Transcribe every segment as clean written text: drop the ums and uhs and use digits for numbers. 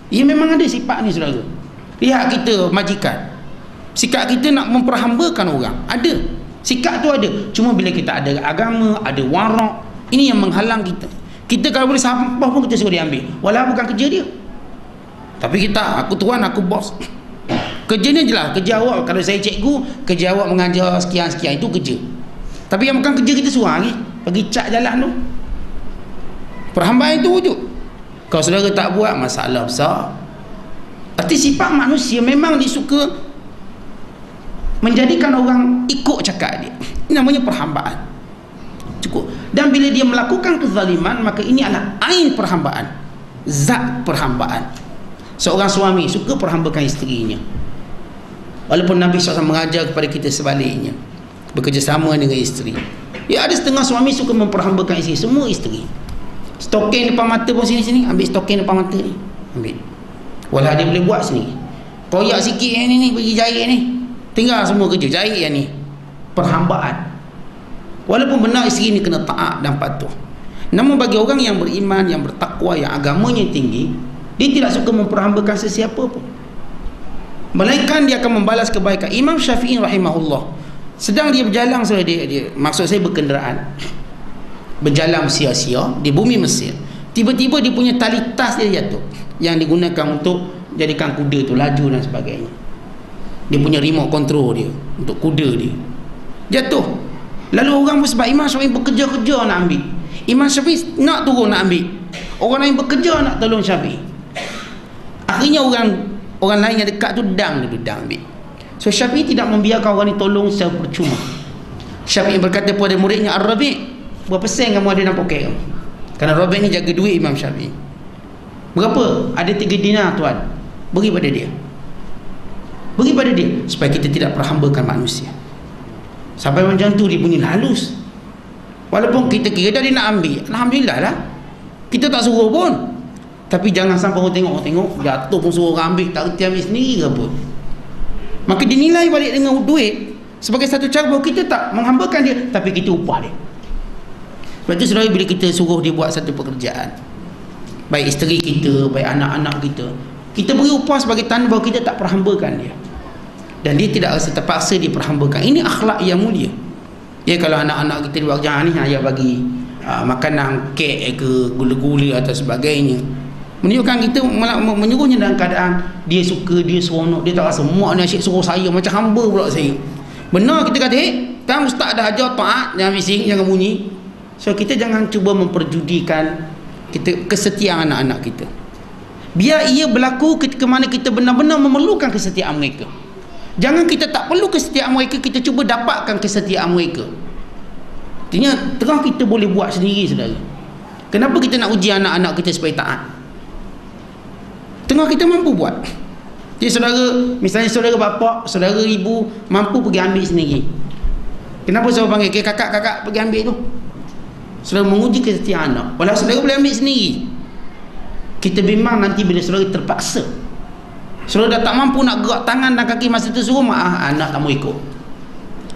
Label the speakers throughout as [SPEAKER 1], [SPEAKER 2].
[SPEAKER 1] Ia memang ada sifat ni saudara. Lihat kita majikan, sikap kita nak memperhambakan orang, ada sikap tu ada. Cuma bila kita ada agama, ada warak, ini yang menghalang kita. Kita kalau boleh sampah pun kita suruh dia ambil, walaupun bukan kerja dia. Tapi kita, aku tuan, aku bos. Kerjanya jelas, kerja awak, kalau saya cikgu, kerja awak mengajar sekian-sekian, itu kerja. Tapi yang bukan kerja kita suruh lagi pergi cat jalan tu. Perhambaan itu wujud. Kalau saudara tak buat, masalah besar. Arti sifat manusia memang disuka menjadikan orang ikut cakap dia. Ini namanya perhambaan. Cukup. Dan bila dia melakukan kezaliman, maka ini adalah ain perhambaan, zat perhambaan. Seorang suami suka perhambakan isterinya, walaupun Nabi SAW mengajar kepada kita sebaliknya, bekerjasama dengan isteri. Ya, ada setengah suami suka memperhambakan isteri, semua isteri. Stokin depan mata pun sini-sini, ambil stokin depan mata ni, ambil. Walau dia boleh buat sendiri. Koyak sikit yang ni pergi jahit ni, tinggal semua kerja jahit yang ni. Perhambaan. Walaupun benar isteri ni kena taat dan patuh, namun bagi orang yang beriman, yang bertakwa, yang agamanya tinggi, dia tidak suka memperhambakan sesiapa pun, melainkan dia akan membalas kebaikan. Imam Syafi'i rahimahullah, sedang dia berjalan, dia maksud saya berkenderaan, berjalan sia-sia di bumi Mesir. Tiba-tiba dia punya tali tas dia jatuh, yang digunakan untuk jadikan kuda tu laju dan sebagainya. Dia punya remote control dia untuk kuda dia jatuh. Lalu orang sebab Imam Syafi'i bekerja-kerja nak ambil, Imam Syafi'i nak turun nak ambil, orang lain bekerja nak tolong Syafi'i. Akhirnya orang lain yang dekat tu dang ambil. So Syafi'i tidak membiarkan orang ni tolong secara percuma. Syafi'i berkata kepada muridnya, Ar-Rabi', berapa sen kamu ada dalam poket kamu? Kerana Rabi' ni jaga duit Imam Syafi'i. Berapa? Ada 3 dinar tuan, beri pada dia. Beri pada dia, supaya kita tidak perhambakan manusia. Sampai macam tu dia bunyi halus. Walaupun kita kira dah dia nak ambil, alhamdulillah lah, kita tak suruh pun. Tapi jangan sampai orang tengok jatuh pun suruh orang ambil, tak reti ambil sendiri ke apa. Maka dinilai balik dengan duit sebagai satu cara bahawa kita tak menghambakan dia, tapi kita upah dia. Sebab itu saudara, bila kita suruh dia buat satu pekerjaan, baik isteri kita, baik anak-anak kita, kita beri upah sebagai tanda bahawa kita tak perhambakan dia, dan dia tidak rasa terpaksa diperhambakan. Ini akhlak yang mulia. Ya, kalau anak-anak kita buat jangan ni, ayah bagi makanan, kek ke, gula-gula atau sebagainya, menunjukkan kita menyuruhnya dalam keadaan dia suka, dia seronok, dia tak rasa mak ni asyik suruh saya, macam hamba pula saya. Benar kita kata, kan ustaz dah ajar taat, jangan bising, jangan bunyi. So kita jangan cuba memperjudikan kita kesetiaan anak-anak kita. Biar ia berlaku ketika mana kita benar-benar memerlukan kesetiaan mereka. Jangan kita tak perlu kesetiaan mereka, kita cuba dapatkan kesetiaan mereka. Artinya terang kita boleh buat sendiri saudara. Kenapa kita nak uji anak-anak kita supaya taat? Tengah kita mampu buat. Jadi saudara, misalnya saudara bapa, saudara ibu mampu pergi ambil sendiri. Kenapa saya panggil kakak-kakak pergi ambil tu? Saudara menguji kesetiaan anak. Walau saudara boleh ambil sendiri, kita bimbang nanti bila saudara terpaksa, saudara dah tak mampu nak gerak tangan dan kaki masa tu, suruh maaf anak tak mau ikut.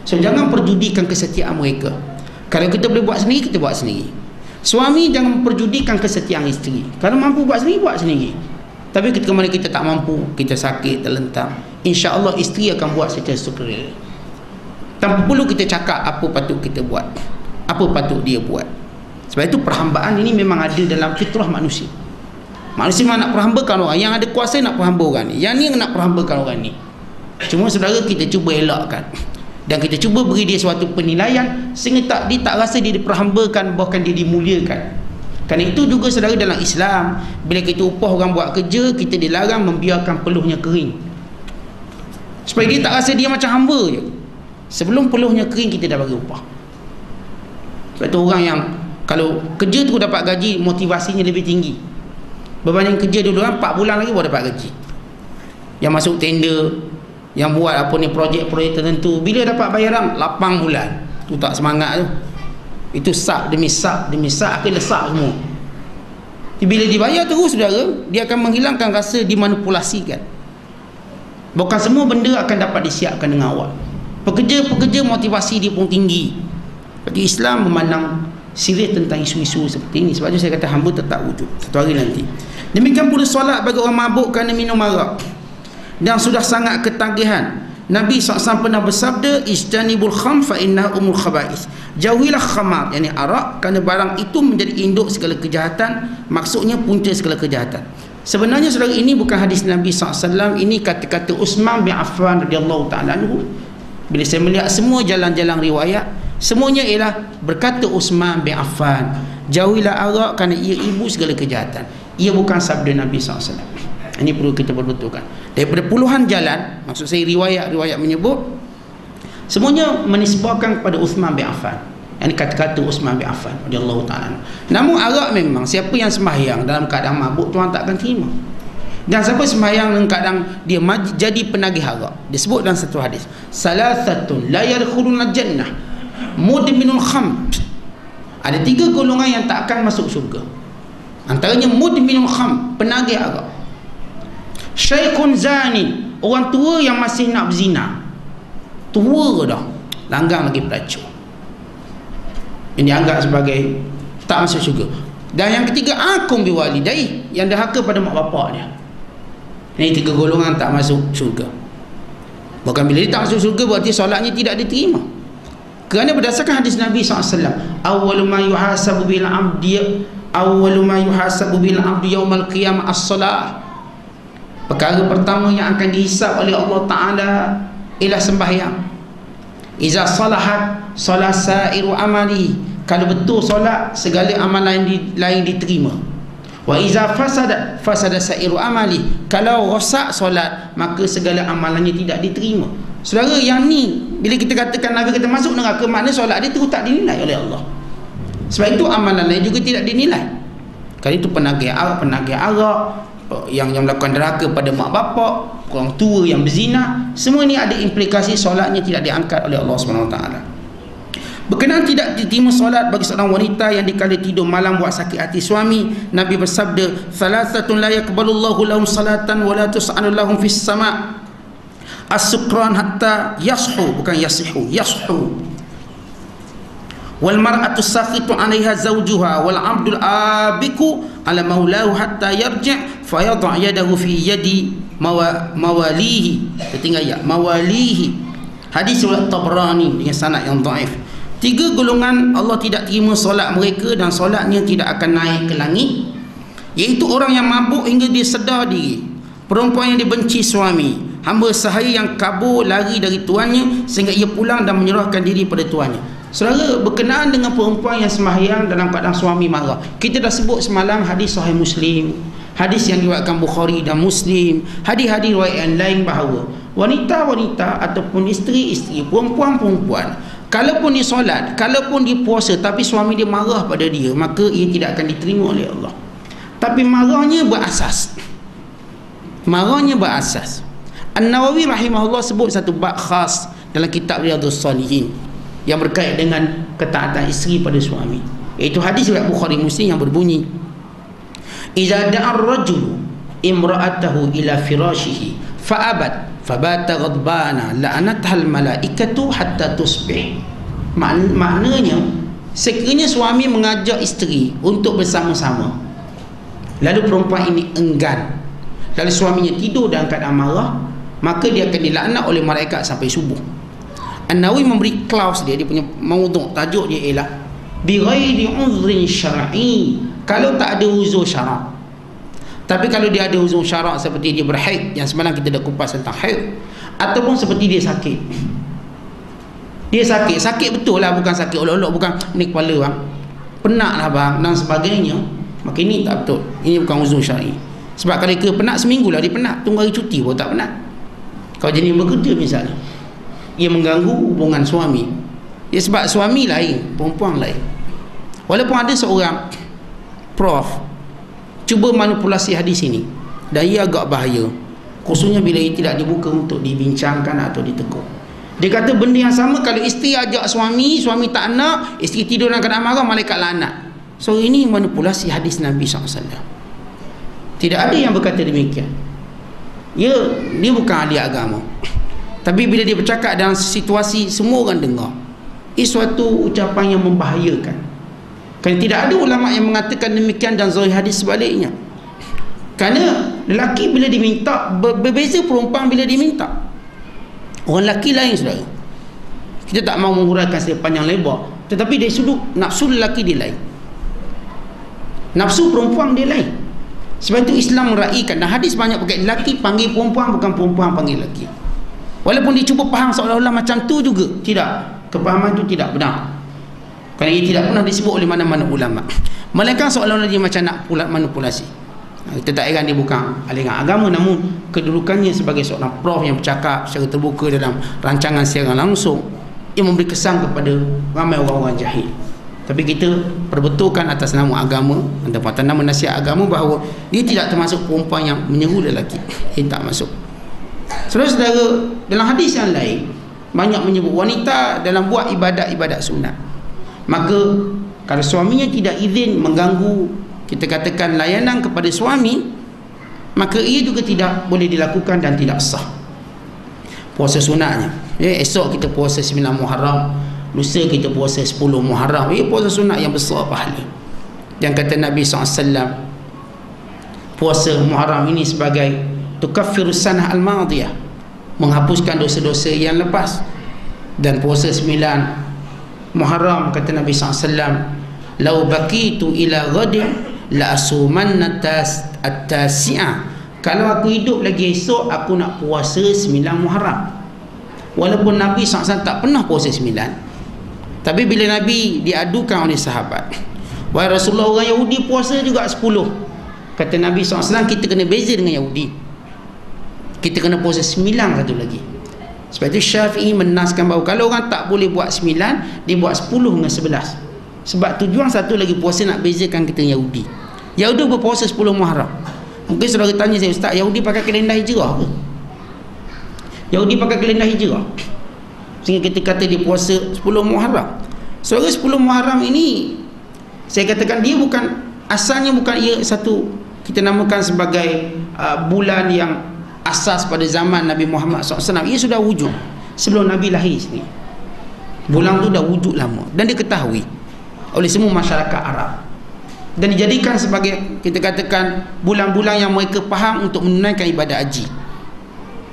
[SPEAKER 1] So jangan perjudikan kesetiaan mereka. Kalau kita boleh buat sendiri, kita buat sendiri. Suami jangan perjudikan kesetiaan isteri. Kalau mampu buat sendiri, buat sendiri. Tapi ketika mana kita tak mampu, kita sakit, terlentang, insya-Allah isteri akan buat secara sukarela. Tanpa perlu kita cakap apa patut kita buat, apa patut dia buat. Sebab itu perhambaan ini memang ada dalam fitrah manusia. Manusia memang nak perhambakan orang, yang ada kuasa nak perhamba orang ni, yang ni nak perhambakan orang ni. Cuma saudara, kita cuba elakkan, dan kita cuba beri dia suatu penilaian sehingga dia tak rasa dia diperhambakan, bahkan dia dimuliakan. Kerana itu juga saudara, dalam Islam, bila kita upah orang buat kerja, kita dilarang membiarkan peluhnya kering, supaya dia tak rasa dia macam hamba je. Sebelum peluhnya kering, kita dah bagi upah. Sebab itu orang yang kalau kerja tu dapat gaji, motivasinya lebih tinggi berbanding kerja dulu kan 4 bulan lagi baru dapat gaji. Yang masuk tender, yang buat apa ni projek-projek tertentu, bila dapat bayaran 8 bulan tu tak semangat tu. Itu sak demi sak demi sak, akhirnya sak semua. Bila dibayar terus saudara, dia akan menghilangkan rasa dimanipulasikan. Bukan semua benda akan dapat disiapkan dengan awal. Pekerja-pekerja motivasi dia pun tinggi. Bagi Islam memandang serius tentang isu-isu seperti ini. Sebab itu saya kata hamba tetap wujud satu hari nanti. Demikian pula solat bagi orang mabuk kerana minum arak dan sudah sangat ketagihan. Nabi SAW pernah bersabda, istanibul kham fa innaha umul khaba'is. Jauhilah khamar, yakni arak, kerana barang itu menjadi induk segala kejahatan. Maksudnya punca segala kejahatan. Sebenarnya saudara, ini bukan hadis Nabi SAW, ini kata-kata Uthman bin Affan radhiyallahu ta'ala anhu. Bila saya melihat semua jalan-jalan riwayat, semuanya ialah berkata Uthman bin Affan, jauhilah arak kerana ia ibu segala kejahatan. Ia bukan sabda Nabi SAW. Ini perlu kita berbetulkan. Daripada puluhan jalan, maksud saya riwayat-riwayat menyebut, semuanya menisbahkan kepada Uthman bin Affan. Ini kata-kata Uthman bin Affan radhiyallahu ta'ala. Namun arak memang, siapa yang sembahyang dalam keadaan mabuk, Tuhan tak akan terima. Dan siapa sembahyang dalam keadaan dia jadi penagih arak, disebut dalam satu hadis, salasatun la yadkhuluna jannah mudminul khamr. Ada 3 golongan yang tak akan masuk syurga. Antaranya mudminul khamr, penagih arak. Syekhun zani, orang tua yang masih nak berzina, tua dah, langgar lagi pelacur, ini dianggap sebagai tak masuk syurga. Dan yang ketiga, akum biwalidai, yang dahaka pada mak bapak dia. Ini 3 golongan tak masuk syurga. Bukan bila dia tak masuk syurga berarti solatnya tidak diterima. Kerana berdasarkan hadis Nabi SAW, awwalu ma yuhasabu bil abdi yaumal qiyamah as-salah. Perkara pertama yang akan dihisab oleh Allah Ta'ala ialah sembahyang. Iza salahat salah sairu amali, kalau betul solat, segala amalan lain diterima. Wa iza fasada sairu amali, kalau rosak solat, maka segala amalannya tidak diterima. Saudara, yang ni bila kita katakan Nabi kata masuk neraka, makna solat dia terus tak dinilai oleh Allah. Sebab itu amalan lain juga tidak dinilai. Kalau itu penagih arak, yang melakukan derhaka pada mak bapak, orang tua yang berzina, semua ini ada implikasi solatnya tidak diangkat oleh Allah SWT. Berkenaan tidak diterima solat bagi seorang wanita yang dikala tidur malam buat sakit hati suami, Nabi bersabda, thalathatun la yaqbalullahu lahum salatan wa la tus'alu lahum fis sama' as-sukran hatta yashu, bukan yasihu, yashu. Wal mar'atu sakhitu 'alaiha zawjuha wal 'abdul abiku 'ala maulahu hatta yarji' fa yadha' yadahu fi yadi mawalihi. Tinggal ya, mawalihi. Hadis riwayat Tabrani dengan sanad yang dhaif. 3 golongan Allah tidak terima solat mereka dan solatnya tidak akan naik ke langit, iaitu orang yang mabuk hingga dia sedar diri, perempuan yang dibenci suami, hamba sahaya yang kabur lari dari tuannya sehingga ia pulang dan menyerahkan diri pada tuannya. Saudara, berkenaan dengan perempuan yang sembahyang dalam keadaan suami marah, kita dah sebut semalam hadis Sahih Muslim, hadis yang diriwayatkan Bukhari dan Muslim, hadis-hadis riwayat yang lain, bahawa wanita-wanita ataupun isteri-isteri, perempuan-perempuan, kalaupun dia solat, kalaupun dia puasa, tapi suami dia marah pada dia, maka ia tidak akan diterima oleh Allah. Tapi marahnya berasas. An-Nawawi rahimahullah sebut satu bab khas dalam kitab Riyadhus Shalihin yang berkait dengan ketaatan isteri pada suami, iaitu hadis riwayat Bukhari Muslim yang berbunyi, idza da'a ar-rajulu imra'atahu ila firashihi fa'abat fabata ghadbana la'anatha al-malaikatu hatta tusbih. Maknanya, sekiranya suami mengajak isteri untuk bersama-sama, lalu perempuan ini enggan, lalu suaminya tidur dalam keadaan marah, maka dia akan dilaknat oleh malaikat sampai subuh. An-Nawawi memberi klaus dia punya maudhu', tajuk dia ialah bi ghairi uzrin syar'i, kalau tak ada uzur syarak. Tapi kalau dia ada uzur syarak seperti dia berhaid, yang semalam kita dah kupas tentang haid, ataupun seperti dia sakit, sakit betul lah, bukan sakit olok-olok, bukan ni kepala bang, penat lah bang dan sebagainya, maka ini tak betul, ini bukan uzur syar'i. Sebab kalau dia penat seminggu lah dia penat, tunggu hari cuti pun tak penat. Kalau jenis bekerja misalnya, ia mengganggu hubungan suami, ya, sebab suami lain, perempuan lain. Walaupun ada seorang prof cuba manipulasi hadis ini, dan ia agak bahaya, khususnya bila ia tidak dibuka untuk dibincangkan atau ditegur. Dia kata benda yang sama kalau isteri ajak suami tak nak, isteri tidur dalam keadaan marah, malaikat laknat. So ini manipulasi hadis Nabi SAW. Tidak ada yang berkata demikian. Dia bukan ahli agama, tapi bila dia bercakap dalam situasi semua orang dengar, ini suatu ucapan yang membahayakan. Kan tidak ada ulama yang mengatakan demikian dan zahir hadis sebaliknya. Kerana lelaki bila diminta berbeza perempuan bila diminta. Orang lelaki lain, saudara. Kita tak mahu menguraikan sepanjang lebar, tetapi dari sudut nafsu lelaki dia lain, nafsu perempuan dia lain. Sebab itu Islam meraihkan, dan hadis banyak pakai lelaki panggil perempuan, bukan perempuan panggil lelaki. Walaupun dia cuba faham seolah-olah macam tu juga, tidak, kepahaman itu tidak benar. Kerana ia tidak pernah disebut oleh mana-mana ulama. Melainkan seolah-olah dia macam nak manipulasi. Kita tak heran dia bukan aliran agama, namun kedudukannya sebagai seorang prof yang bercakap secara terbuka dalam rancangan siaran langsung, ia memberi kesan kepada ramai orang-orang jahil. Tapi kita perbetulkan atas nama agama, atas nama nasihat agama, bahawa dia tidak termasuk perempuan yang menyeru lelaki. Dia tak masuk. Saudara-saudara, dalam hadis yang lain banyak menyebut wanita dalam buat ibadat-ibadat sunat, maka kalau suaminya tidak izin mengganggu, kita katakan layanan kepada suami, maka ia juga tidak boleh dilakukan dan tidak sah puasa sunatnya. Esok kita puasa 9 Muharram, lusa kita puasa 10 Muharram. Ia puasa sunat yang besar pahala. Yang kata Nabi SAW, puasa Muharram ini sebagai tukaffirus sanah al-madiyah, menghapuskan dosa-dosa yang lepas. Dan puasa 9 Muharram, kata Nabi SAW, lau baqitu ila ghadin la asumanna at-tasi'ah, kalau aku hidup lagi esok aku nak puasa 9 Muharram. Walaupun Nabi SAW tak pernah puasa 9, tapi bila Nabi diadukan oleh sahabat, wahai Rasulullah, orang Yahudi puasa juga 10, kata Nabi SAW, kita kena beza dengan Yahudi, kita kena puasa 9 satu lagi. Sebab itu Syafi'i menaskan bahawa kalau orang tak boleh buat 9, dia buat 10 dengan 11. Sebab tujuan satu lagi puasa nak bezakan kita dengan Yahudi. Yahudi berpuasa 10 Muharram. Mungkin saudara tanya saya, Ustaz, Yahudi pakai kalender hijrah ke? Yahudi pakai kalender hijrah sehingga kita kata dia puasa 10 Muharram. Saudara, 10 Muharram ini saya katakan dia bukan, asalnya bukan ia satu kita namakan sebagai bulan yang asas pada zaman Nabi Muhammad SAW. Ia sudah wujud sebelum Nabi lahir sendiri. Bulan tu dah wujud lama dan diketahui oleh semua masyarakat Arab, dan dijadikan sebagai, kita katakan, bulan-bulan yang mereka faham untuk menunaikan ibadat haji.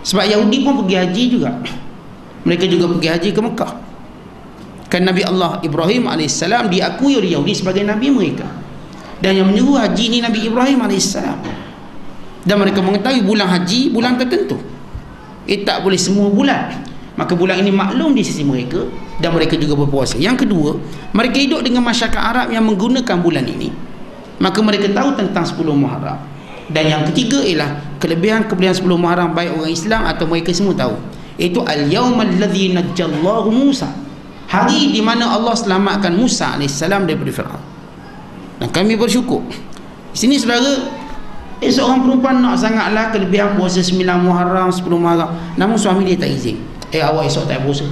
[SPEAKER 1] Sebab Yahudi pun pergi haji juga, mereka juga pergi haji ke Mekah. Kan Nabi Allah Ibrahim AS diakui oleh Yahudi sebagai Nabi mereka, dan yang menyeru haji ini Nabi Ibrahim AS. Dan mereka mengetahui bulan haji bulan tertentu, tak boleh semua bulan. Maka bulan ini maklum di sisi mereka, dan mereka juga berpuasa. Yang kedua, mereka hidup dengan masyarakat Arab yang menggunakan bulan ini, maka mereka tahu tentang 10 Muharram. Dan yang ketiga ialah kelebihan-kelebihan 10 Muharram, baik orang Islam atau mereka semua tahu, iaitu al-yawmal ladzi najjallahu Musa, hari di mana Allah selamatkan Musa AS daripada Firaun. Dan kami bersyukur. Di sini saudara, seorang perempuan nak sangatlah kelebihan puasa 9 Muharram, 10 Muharram, namun suami dia tak izin. Awak esok tak puasa.